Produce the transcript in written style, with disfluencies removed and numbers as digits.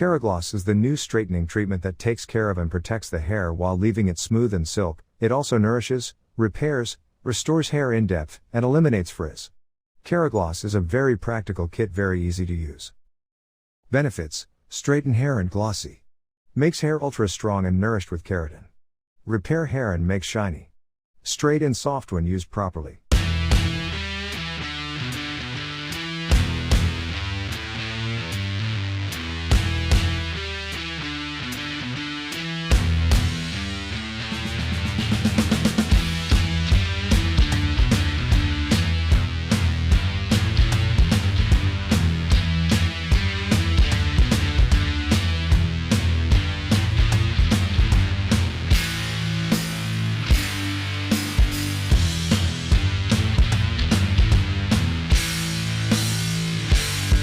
Keragloss is the new straightening treatment that takes care of and protects the hair while leaving it smooth and silk. It also nourishes, repairs, restores hair in depth, and eliminates frizz. Keragloss is a very practical kit, very easy to use. Benefits: straighten hair and glossy. Makes hair ultra strong and nourished with keratin. Repair hair and make shiny. Straight and soft when used properly.